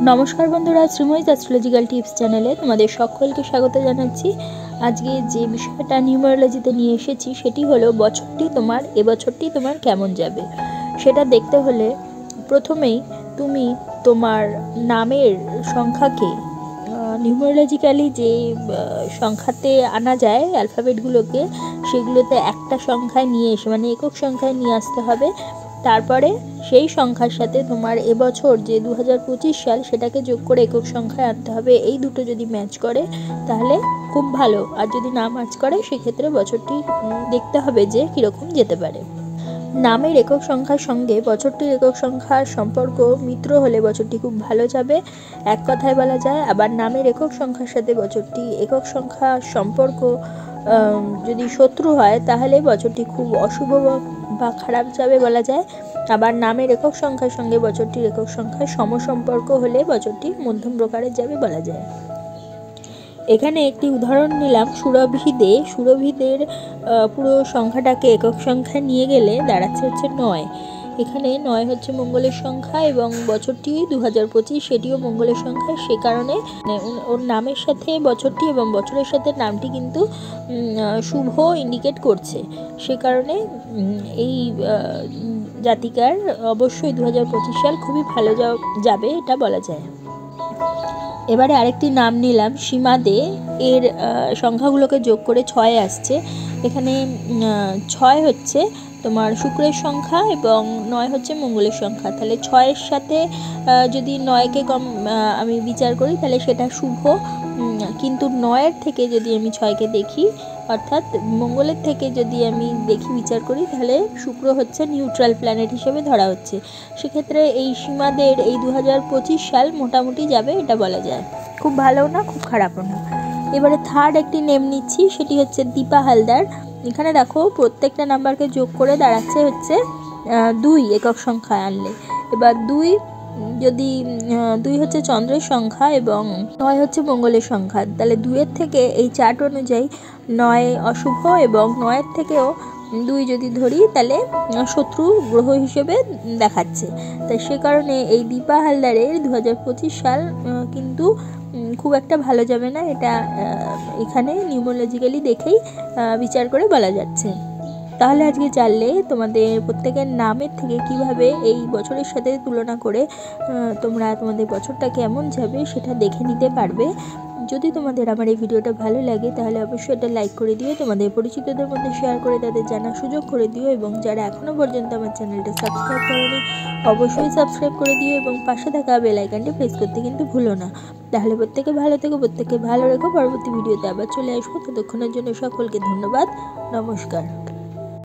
নমস্কার বন্ধুরা, Sreemoyee astrological tips চ্যানেলে তোমাদের সকলকে স্বাগত জানাচ্ছি। আজকে যে বিষয়টা নিউমারোলজিতে নিয়ে এসেছি সেটি হলো এবছরটি তোমার কেমন যাবে। সেটা দেখতে হলে প্রথমেই তুমি তোমার নামের সংখ্যাকে নিউমারোলজিক্যালি যে সংখ্যাতে আনা যায় অ্যালফাবেটগুলোকে, সেগুলোতে একটা সংখ্যায় নিয়ে এসে মানে একক সংখ্যায় নিয়ে আসতে হবে। তারপরে সেই সংখ্যার সাথে তোমার এবছর যে 2025 সাল সেটাকে যোগ করে একক সংখ্যায় আনতে হবে। এই দুটো যদি ম্যাচ করে তাহলে খুব ভালো, আর যদি না ম্যাচ করে সেক্ষেত্রে বছরটি দেখতে হবে যে কীরকম যেতে পারে। নামের একক সংখ্যার সঙ্গে বছরটির একক সংখ্যার সম্পর্ক মিত্র হলে বছরটি খুব ভালো যাবে, এক কথায় বলা যায়। আবার নামের একক সংখ্যার সাথে বছরটি একক সংখ্যার সম্পর্ক যদি শত্রু হয় তাহলে বছরটি খুব অশুভ বা খারাপ যাবে বলা যায়। আবার নামের একক সংখ্যার সঙ্গে বছরটির একক সংখ্যার সমসম্পর্ক হলে বছরটি মধ্যম প্রকারের যাবে বলা যায়। এখানে একটি উদাহরণ নিলাম সুরভিদের পুরো সংখ্যাটাকে একক সংখ্যায় নিয়ে গেলে দাঁড়াচ্ছে হচ্ছে 9। এখানে 9 হচ্ছে মঙ্গলের সংখ্যা এবং বছরটি 2025 সেটিও মঙ্গলের সংখ্যা। সে কারণে ওর নামের সাথে বছরটি এবং বছরের সাথে নামটি কিন্তু শুভ ইন্ডিকেট করছে। সে কারণে এই জাতিকার অবশ্যই 2025 সাল খুবই ভালো যাবে এটা বলা যায়। এবারে আরেকটি নাম নিলাম সীমা দে। এর সংখ্যাগুলোকে যোগ করে 6 আসছে। এখানে 6 হচ্ছে তোমার শুক্রের সংখ্যা এবং 9 হচ্ছে মঙ্গলের সংখ্যা। তাহলে 6-এর সাথে যদি 9কে আমি বিচার করি তাহলে সেটা শুভ, কিন্তু 9-এর থেকে যদি আমি 6কে দেখি অর্থাৎ মঙ্গলের থেকে যদি আমি বিচার করি তাহলে শুক্র হচ্ছে নিউট্রাল প্ল্যানেট হিসেবে ধরা হচ্ছে। সেক্ষেত্রে এই সীমাদের এই 2025 সাল মোটামুটি যাবে এটা বলা যায়, খুব ভালো না খুব খারাপও না। এবারে থার্ড একটি নেম নিচ্ছি, সেটি হচ্ছে দীপা হালদার। এখানে দেখো প্রত্যেকটা নাম্বারকে যোগ করে দাঁড়াচ্ছে হচ্ছে 2 একক সংখ্যায় আনলে। এবার 2 হচ্ছে চন্দ্রের সংখ্যা এবং 9 হচ্ছে মঙ্গলের সংখ্যা। তাহলে 2-এর থেকে এই চার্ট অনুযায়ী 9 অশুভ এবং 9-এর থেকেও 2 যদি ধরি তাহলে শত্রু গ্রহ হিসেবে দেখাচ্ছে। তাই সে কারণে এই দীপা হালদারের 2025 সাল কিন্তু খুব একটা ভালো যাবে না, এটা এখানে নিউমারোলজিক্যালি দেখেই বিচার করে বলা যাচ্ছে। তাহলে আজকে জানলে তোমাদের প্রত্যেকের নামের থেকে কিভাবে এই বছরের সাথে তুলনা করে তোমরা তোমাদের বছরটা কেমন যাবে সেটা দেখে নিতে পারবে। যদি তোমাদের আমার এই ভিডিওটা ভালো লাগে তাহলে অবশ্যই এটা লাইক করে দিও, তোমাদের পরিচিতদের মধ্যে শেয়ার করে তাদের জানার সুযোগ করে দিও, এবং যারা এখনও পর্যন্ত আমার চ্যানেলটা সাবস্ক্রাইব করোনি অবশ্যই সাবস্ক্রাইব করে দিও এবং পাশে থাকা বেল আইকনটি প্রেস করতে কিন্তু ভুলো না। তাহলে প্রত্যেকে ভালো থেকো, প্রত্যেকে ভালো রেখো। পরবর্তী ভিডিওতে আবার চলে আসবো, ততক্ষণের জন্য সকলকে ধন্যবাদ, নমস্কার।